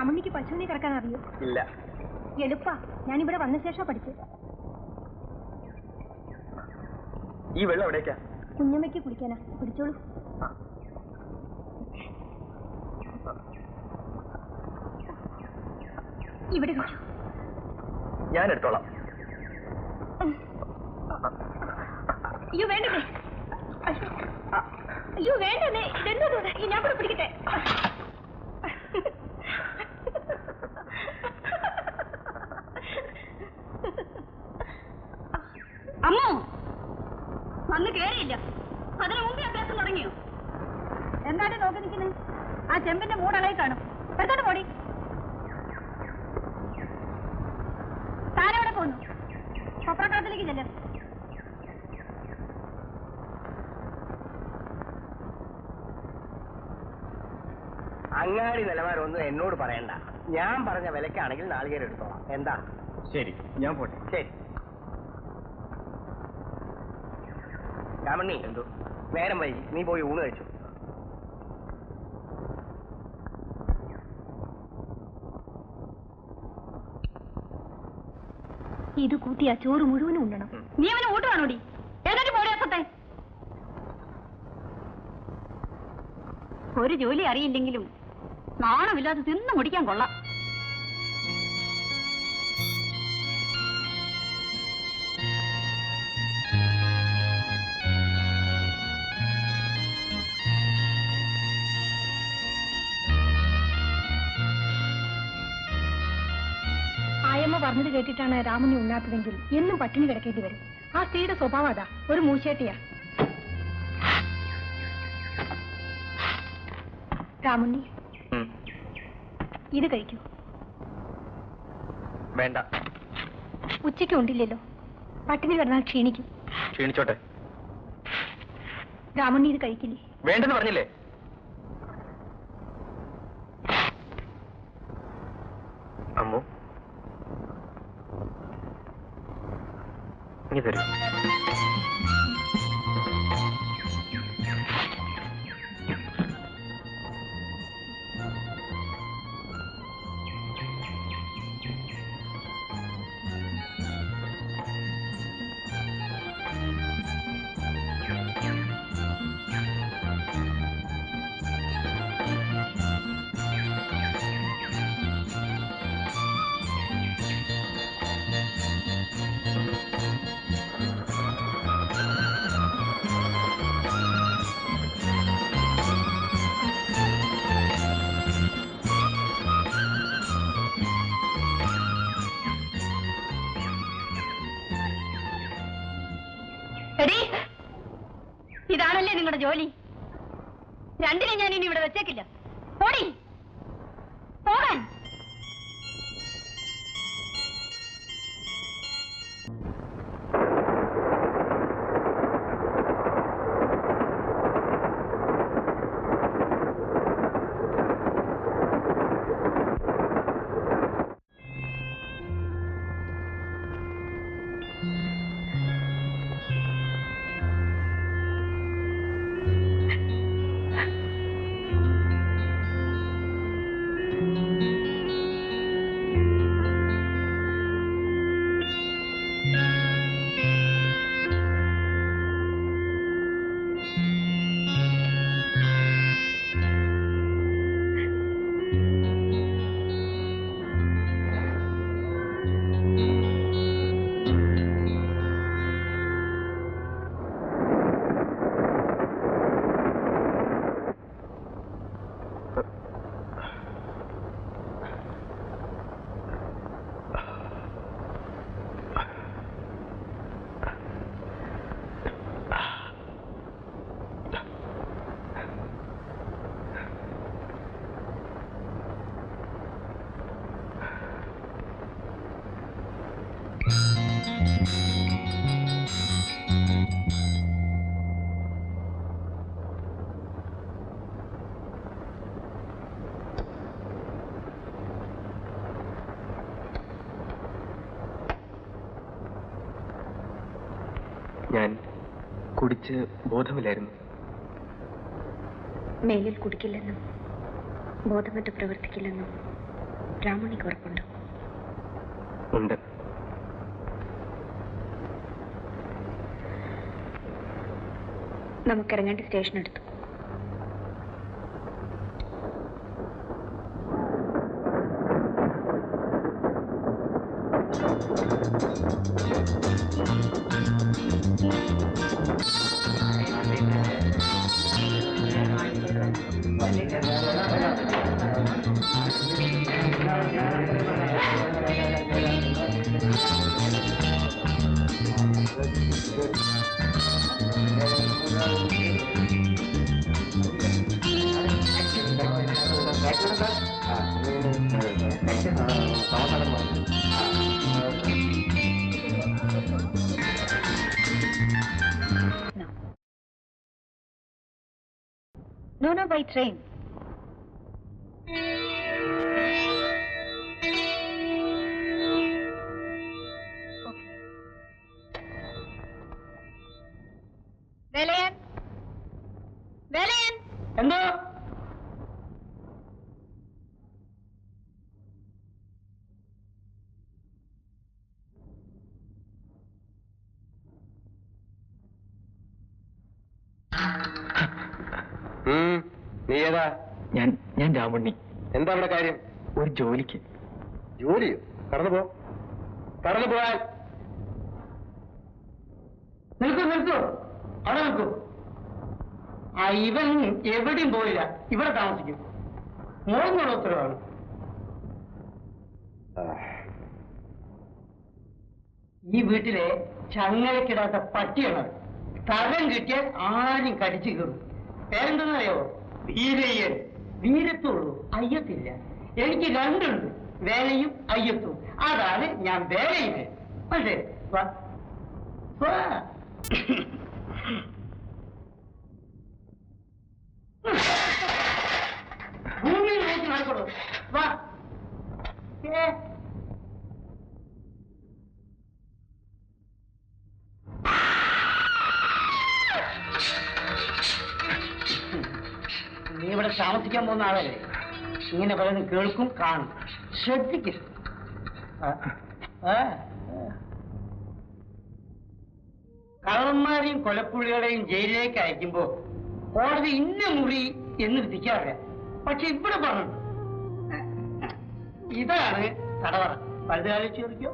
രാമുണ്ണിക്ക് പശുവിനെ കിടക്കാൻ അറിയോ? ഇല്ല. എളുപ്പാ, ഞാനിവിടെ വന്ന ശേഷം പഠിച്ചു. ഈ വെള്ളം എവിടേക്കാ? കുഞ്ഞമ്മയ്ക്ക് കുടിക്കാനാ, പിടിച്ചോളൂ. ഇവിടെ വെച്ചു. ഞാൻ എടുത്തോളാം. അയ്യോ വേണ്ടേ, അയ്യോ വേണ്ടേ, ഇതെന്തോ ഞാൻ കൂടെ പിടിക്കട്ടെ. അമ്മോ വന്ന് കേറിയില്ല, അതിന് മുമ്പേ അഭ്യാസം തുടങ്ങിയോ? എന്താണ് നോക്കി നിൽക്കുന്നത്? ആ ചെമ്പിന്റെ മൂടളയിൽ കാണും, എടുത്തോട്ട് പോടി. താനെവിടെ പോന്നു? പപ്പടക്കാലത്തിലേക്ക് ചെല്ലാം. അങ്ങാടി നിലവാരമൊന്നും എന്നോട് പറയണ്ട. ഞാൻ പറഞ്ഞ വിലക്കാണെങ്കിൽ നാളികേരം എടുത്തോളാം. എന്താ? ശരി, ഞാൻ പോട്ടെ. ശരി. രാമണ്ണി, എന്തോ നേരം വൈകി, നീ പോയി ഊണ് കഴിച്ചു. ഇത് കൂട്ടി ആ ചോറ് മുഴുവനും ഉണ്ടണം. നീ അവന് ഊട്ടുവാണോടി? ഏതൊരു പോടിയാസത്തെ ഒരു ജോലി അറിയില്ലെങ്കിലും നാണമില്ലാതെ തിന്നു മുടിക്കാൻ കൊള്ളാം. ആയമ്മ പറഞ്ഞത് കേട്ടിട്ടാണ് രാമുണ്ണി ഉണ്ണാത്തതെങ്കിൽ എന്നും പട്ടിണി കിടക്കേണ്ടി വരും. ആ സ്ത്രീയുടെ സ്വഭാവം അതാ, ഒരു മൂശേട്ടിയാ. രാമുണ്ണി, ഇത് കഴിക്കൂ. വേണ്ട. ഉച്ചയ്ക്ക് ഉണ്ടില്ലല്ലോ, പട്ടിണി കിടന്നാൽ ക്ഷീണിക്കും. ക്ഷീണിച്ചോട്ടെ. രാമുണ്ണി ഇത് കഴിക്കില്ലേ? വേണ്ടെന്ന് പറഞ്ഞില്ലേ? അമ്മു, നീ തരൂ. ഇതാണല്ലേ നിങ്ങളുടെ ജോലി? രണ്ടിനെ ഞാൻ ഇനി ഇവിടെ വെച്ചേക്കില്ല. പോടി, പോകാൻ. ഞാൻ കുടിച്ച് ബോധമില്ലായിരുന്നു. മേലിൽ കുടിക്കില്ലെന്നും ബോധമറ്റ് പ്രവർത്തിക്കില്ലെന്നും രാമുണ്ണിക്ക് ഉറപ്പുണ്ടോ? ഉണ്ട്. നമുക്കിറങ്ങേണ്ട സ്റ്റേഷൻ എടുത്തു. No, by train. വേലയൻ, വേലയൻ. എന്തോ? നീ ഏതാ? ഞാൻ രാമുണ്ണി. എന്താ അവിടെ കാര്യം? ഒരു ജോലിക്ക്. ജോലിയോ? കടന്നു പോയാൽ നിൽക്കൂ, അവിടെ നിൽക്കൂ. ഇവൻ എവിടെയും പോയില്ല, ഇവിടെ താമസിക്കും. മോളുള്ള ഉത്തരവാണ്. ഈ വീട്ടിലെ ചങ്ങലക്കിടാത്ത പട്ടിയാണ്. സ്ഥലം കിട്ടിയാൽ ആരും കടിച്ചു കയറും. പേരെന്തെന്നറിയോ? വീരയ്യൻ. വീരത്തുള്ളൂ, അയ്യത്തില്ല. എനിക്ക് രണ്ടുണ്ട്, വേലയും അയ്യത്തും. അതാണ് ഞാൻ വേലയില്. അല്ലേ? ഭൂമിയിൽ നോക്കി നടക്കണോ? വാ. നീ ഇവിടെ താമസിക്കാൻ പോകുന്ന ആളല്ലേ? ഇങ്ങനെ പറയുന്നത് കേൾക്കും, കാണും. ശ്രദ്ധിക്കും. കള്ളന്മാരെയും കൊലപ്പുള്ളികളെയും ജയിലിലേക്ക് അയക്കുമ്പോ കോടതി ഇന്ന മുറി എന്ന് വിധിക്കാറില്ല. പക്ഷെ ഇവിടെ പറഞ്ഞു ഇതാണ് തടവറ. പഴുത് ആലോചിച്ച് ചോദിക്കോ?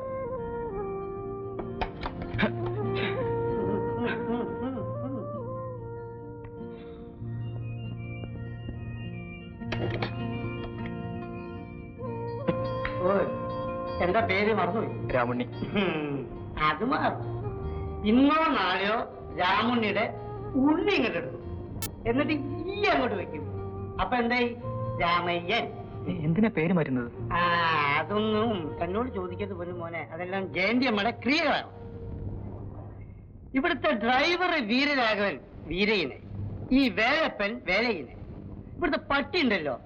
എന്താ പേര് മറന്നുപോയി? രാമുണ്ണി. അത് മാറും. ഇന്നോ നാളെയോ രാമുണ്ണിയുടെ ഉണ്ണി ഇങ്ങോട്ട് എടുക്കും, എന്നിട്ട് ഈ അങ്ങോട്ട് വെക്കും. അപ്പൊ എന്തായി? രാമയ്യൻ. എന്തിനാ പേര് മാറ്റുന്നത്? അതൊന്നും എന്നോട് ചോദിക്കരുത് പോലും മോനെ. അതെല്ലാം ജയന്തിയമ്മയുടെ ക്രിയകളാണ്. ഇവിടുത്തെ ഡ്രൈവർ വീരരാഘവൻ വീരയിനെ, ഈ വേലപ്പൻ വേലയിനെ. ഇവിടുത്തെ പട്ടി ഉണ്ടല്ലോ,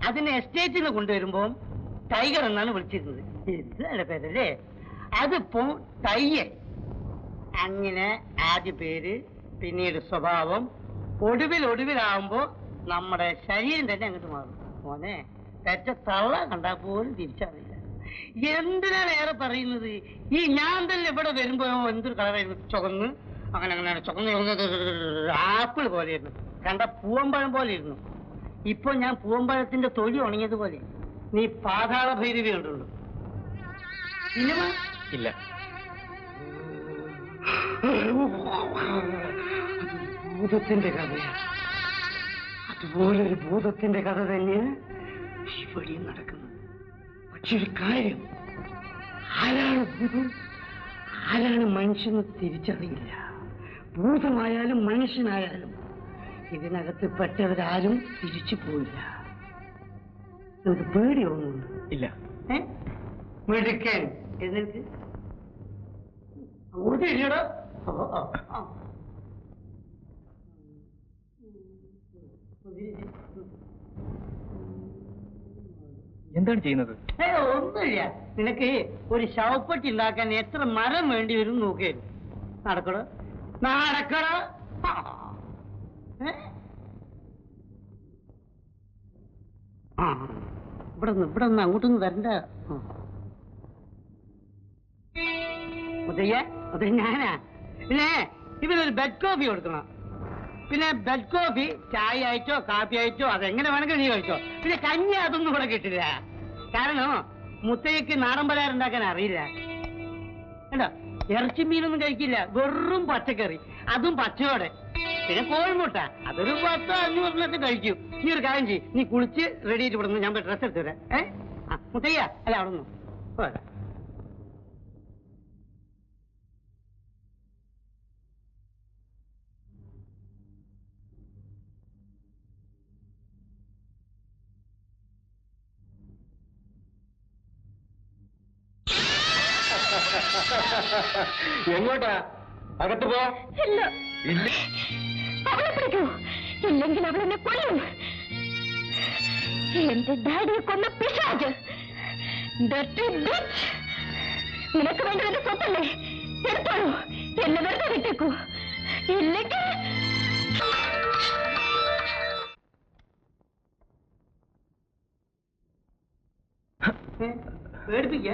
അതിനെ എസ്റ്റേറ്റിൽ നിന്ന് കൊണ്ടുവരുമ്പോ ടൈഗർ എന്നാണ് വിളിച്ചിരുന്നത്. എന്താണ് പേരല്ലേ? അതിപ്പോ ടയ്യൻ. അങ്ങനെ ആദ്യ പേര്, പിന്നീട് സ്വഭാവം, ഒടുവിലാവുമ്പോ നമ്മുടെ ശരീരം തന്നെ അങ്ങോട്ട് മാറും. മോനെ, തെറ്റ തള്ള കണ്ടാൽ പോലും തിരിച്ചറിയില്ല. എന്തിനാണ് ഏറെ പറയുന്നത്? ഈ ഞാൻ തന്നെ ഇവിടെ വരുമ്പോ എന്തൊരു കളറായിരുന്നു, ചുവന്ന് അങ്ങനെ ചുവന്ന് ആപ്പിൾ പോലെയായിരുന്നു. കണ്ട പൂവമ്പഴം പോലെ ഇരുന്നു. ഇപ്പൊ ഞാൻ പൂവമ്പഴത്തിന്റെ തൊലി ഉണങ്ങിയതുപോലെ. നീ പാതാള ഭൈരവി കണ്ടുള്ളൂ? സിനിമ ഇല്ല. ഭൂതത്തിന്റെ കഥയാ. അതുപോലൊരു ഭൂതത്തിന്റെ കഥ തന്നെയാണ് ഇവിടെയും നടക്കുന്നത്. പക്ഷെ ഒരു കാര്യം, ആരാണ് ഭൂതം, ആരാണ് മനുഷ്യന് തിരിച്ചറിയില്ല. ഭൂതമായാലും മനുഷ്യനായാലും ഇതിനകത്ത് പെട്ടവരാരും തിരിച്ചു പോയില്ല. ഒരു പേടി ഒന്നുണ്ട്? ഇല്ല. മെടുക്കൻ എന്നിട്ട് അങ്ങോട്ട് ഇല്ലടോ. എന്താണ് ചെയ്യുന്നത്? ഒന്നുമില്ല. നിനക്ക് ഒരു ശവപ്പെട്ടി ഉണ്ടാക്കാൻ എത്ര മരം വേണ്ടി വരും നോക്കിയാലും. നടക്കടോ. ഇവിടെ നിന്ന് അങ്ങോട്ടൊന്നും വരണ്ട. മുത്തയ്യ ഞാനാ. പിന്നെ ഇവനൊരു ബെഡ് കോഫി കൊടുക്കണം. പിന്നെ ബെഡ് കോഫി ചായ ആയിട്ടോ കാപ്പി ആയിട്ടോ അതെങ്ങനെ വേണമെങ്കിൽ നീ കഴിച്ചോ. പിന്നെ കഞ്ഞി അതൊന്നും ഇവിടെ കിട്ടില്ല. കാരണം മുത്തയ്യക്ക് നാടൻ പലഹാരം ഉണ്ടാക്കാൻ അറിയില്ല. കേട്ടോ, ഇറച്ചി മീനൊന്നും കഴിക്കില്ല, വെറും പച്ചക്കറി, അതും പച്ചയോടെ. പിന്നെ കോഴിമുട്ട അതൊരു 10-500 കഴിക്കും. നീ ഒരു കാര്യം ചെയ്യും, നീ കുളിച്ച് റെഡി ആയിട്ട് വിടുന്നു, ഞാൻ ഡ്രസ് എടുത്തു തരാം. മുത്തയ്യ അല്ല അവിടെ നിന്ന് പോരാ. എങ്ങോട്ടാ? അകത്ത് പോ. ഇല്ല, അവളെ പിടിക്കൂ, ഇല്ലെങ്കിൽ അവളെന്നെ കൊല്ലും. എന്റെ ഡാഡിയെ കൊന്ന പിശാച്. നിനക്ക് വേണ്ടി എന്റെ സ്വത്തല്ലേ, എടുത്തോളൂ, എന്നെ വെറുതെ വിട്ടേക്കൂ. ഇല്ലെങ്കിൽ പേടിപ്പിക്ക.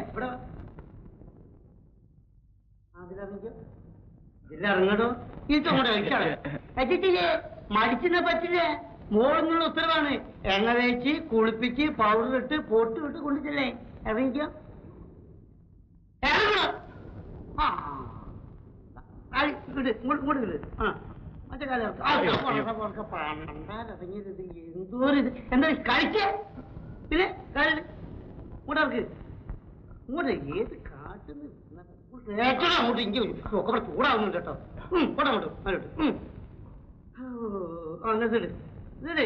ഇറങ്ങടോ, ഇതങ്ങോട്ട് കഴിച്ചാളെ മടിച്ചിനെ പറ്റില്ല. മോളിന്നുള്ള ഉത്തരവാണ്. എണ്ണ തേച്ച് കുളിപ്പിച്ച് പൗഡർ ഇട്ട് പൊട്ട് ഇട്ട് കൊണ്ടിട്ടല്ലേ ഇറങ്ങിക്കോ. ഇറങ്ങണോ? ഇങ്ങോട്ട് ഇങ്ങോട്ട് മറ്റേ കാലം എന്തോരിത്. എന്താ കഴിച്ചേ? പിന്നെ കാലിൽ ഇങ്ങോട്ടർക്ക് ഇങ്ങോട്ട് ഏത് കാട്ടുന്നു അങ്ങോട്ട് ഇങ്ങനെ ഒക്കെ ചൂടാവുന്നുണ്ട് കേട്ടോ. പോടങ്ങോട്ട് അങ്ങോട്ട്. എന്നിട്ട്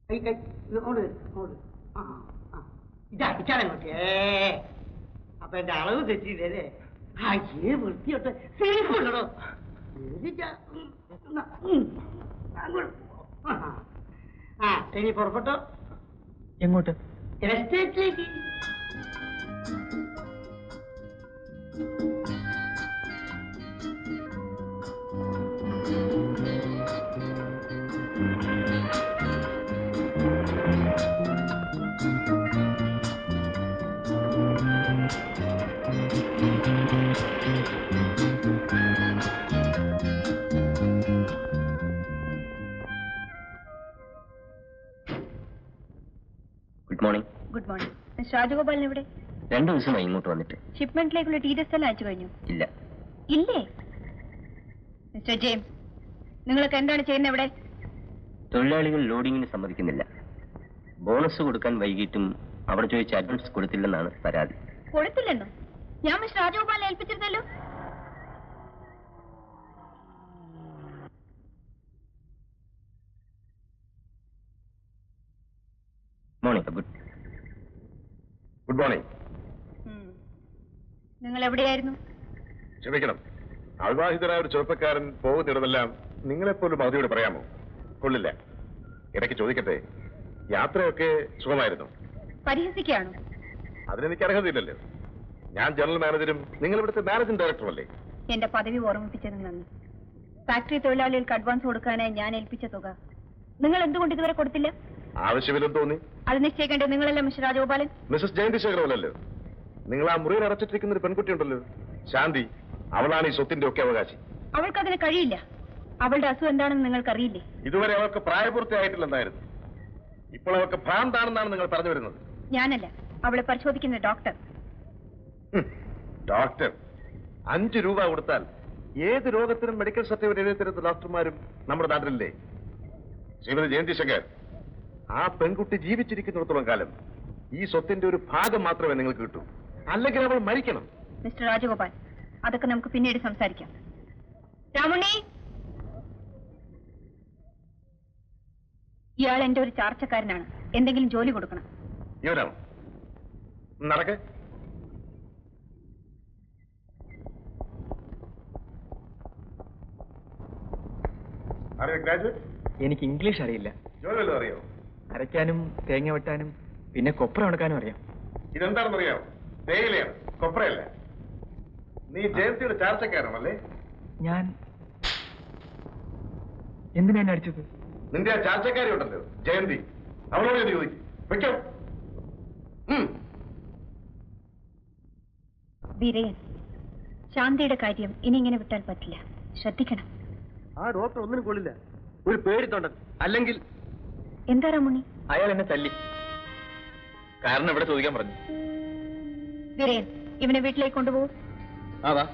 കൈ കൈ അങ്ങോട്ട് അങ്ങോട്ട്. ഇത് അടിച്ചാലങ്ങോട്ട്. അപ്പൊ എന്റെ അളവ് തെറ്റിയില്ലേ? വൃത്തിയോട്ടെ സേഫുണ്ടോ? ഇനി പുറപ്പെട്ടോ. എങ്ങോട്ട്? എസ്റ്റേറ്റിലേക്ക്. Good morning. Good morning. Mister രാജഗോപാലിന് എവിടെ? 2 ദിവസമായി ഇങ്ങോട്ട് വന്നിട്ട്. ഷിപ്മെന്റിലേക്കുള്ള ഡീറ്റെയിൽസ് എല്ലാം അയച്ചു കഴിഞ്ഞു? ഇല്ല. ഇല്ലേ? മിസ്റ്റർ ജെയിംസ്, നിങ്ങളൊക്കെ എന്താണ് ചെയ്യുന്നത് ഇവിടെ? തൊഴിലാളികൾ ലോഡിങ്ങിന് സമ്മതിക്കുന്നില്ല. ബോണസ് കൊടുക്കാൻ വൈകിട്ടും അവിടെ ചോദിച്ച അഡ്വാൻസ് കൊടുത്തില്ലെന്നാണ് പരാതി. കൊടുത്തില്ലെന്നോ? ഞാൻ മിസ്റ്റർ രാജഗോപാലിനെ ഏൽപ്പിച്ചിരുന്നല്ലോ. മോർണിംഗ്. Good morning. നിങ്ങൾ എവിടെയായിരുന്നു? ക്ഷമിക്കണം, അവിവാഹിതരായ ഒരു ചെറുപ്പക്കാരൻ പോകുന്നിടമെല്ലാം നിങ്ങളെപ്പോലും അവധിയോട് പറയാമോ? കൊള്ളില്ല. ഇടയ്ക്ക് ചോദിക്കട്ടെ, യാത്രയൊക്കെ സുഖമായിരുന്നു? പരിഹസിക്കുകയാണോ? അതിനെനിക്ക് അർഹതയില്ലല്ലോ. ഞാൻ ജനറൽ മാനേജരും നിങ്ങൾ ഇവിടുത്തെ മാനേജിംഗ് ഡയറക്ടറും അല്ലേ? എന്റെ പദവി ഓർമ്മിപ്പിച്ചതിന് നന്ദി. ഫാക്ടറി തൊഴിലാളികൾക്ക് അഡ്വാൻസ് കൊടുക്കാനായി ഞാൻ ഏൽപ്പിച്ച തുക നിങ്ങൾ എന്തുകൊണ്ട് ഇതുവരെ കൊടുത്തില്ല? ആവശ്യമില്ലെന്ന് തോന്നി. അത് നിശ്ചയിക്കേണ്ടത് നിങ്ങളല്ല മിസ്റ്റർ രാജഗോപാലൻ. മിസസ് ജയന്തി ശേഖരമല്ലല്ലോ. നിങ്ങൾ ആ മുറിയിൽ അടച്ചിട്ടിരിക്കുന്ന ഒരു പെൺകുട്ടിയുണ്ടല്ലോ, ശാന്തി. അവളാണ് ഈ സ്വത്തിന്റെ ഒക്കെ അവകാശി. അവൾക്കതിന് കഴിയില്ല. അവളുടെ അസുഖം എന്താണെന്ന് നിങ്ങൾക്കറിയില്ലേ? ഇതുവരെ അവൾക്ക് പ്രായപൂർത്തിയായിട്ടില്ലെന്നായിരുന്നു. ഇപ്പോൾ അവൾക്ക് ഭ്രാന്താണെന്നാണ് നിങ്ങൾ പറഞ്ഞു വരുന്നത്. ഞാനല്ല, അവളെ പരിശോധിക്കുന്ന ഡോക്ടർ. ഡോക്ടർ 5 രൂപ കൊടുത്താൽ ഏത് രോഗത്തിനും മെഡിക്കൽ സർട്ടിഫിക്കറ്റ് എഴുതി തരുന്ന ഡോക്ടർമാരും നമ്മുടെ നാട്ടിലില്ലേ? ശ്രീമതി ജയന്തി ശങ്കർ, ആ പെൺകുട്ടി ജീവിച്ചിരിക്കുന്നിടത്തോളം കാലം ഈ സ്വത്തിന്റെ ഒരു ഭാഗം മാത്രമേ നിങ്ങൾക്ക് കിട്ടൂ. അല്ലെങ്കിൽ അവൾ മരിക്കണം. മിസ്റ്റർ രാജഗോപാൽ, അതൊക്കെ നമുക്ക് പിന്നീട് സംസാരിക്കാം. രാമുണ്ണി, ഇയാൾ എന്റെ ഒരു ചാർച്ചക്കാരനാണ്. എന്തെങ്കിലും ജോലി കൊടുക്കണം. ഇവരാണോ? നടക്ക്. ഗ്രാജുവേറ്റ്? എനിക്ക് ഇംഗ്ലീഷ് അറിയില്ല. ജോലി വല്ലതും അറിയോ? അരയ്ക്കാനും തേങ്ങ വെട്ടാനും പിന്നെ കൊപ്ര ഉണക്കാനും അറിയാം. ഇതെന്താണെന്ന് അറിയാമോ? തേയിലയാണ്, കൊപ്രയല്ല. നീ ജയന്തിയുടെ ചാർച്ചക്കാരനല്ലേ? ഞാൻ എന്തിനാ എന്നെ അടിച്ചത്? നിന്റെ ആ ചാർച്ചക്കാരി ഉണ്ടല്ലോ ജയന്തി, അവളോട് ഞാൻ ചോദിക്കും. വെക്കോ. വീരയൻ, ശാന്തിയുടെ കാര്യം ഇനി ഇങ്ങനെ വിട്ടാൽ പറ്റില്ല. ശ്രദ്ധിക്കണം. ആ ഡോക്ടർ ഒന്നിനും കൊള്ളില്ല. ഒരു പേടിത്തൊണ്ടൻ. അല്ലെങ്കിൽ എന്താ രാമുണ്ണി? അയാൾ എന്നെ തല്ലി. കാരണം ഇവിടെ ചോദിക്കാൻ പറഞ്ഞു. വീരയൻ, ഇവനെ വീട്ടിലേക്ക് കൊണ്ടുപോകും. ആ വാ.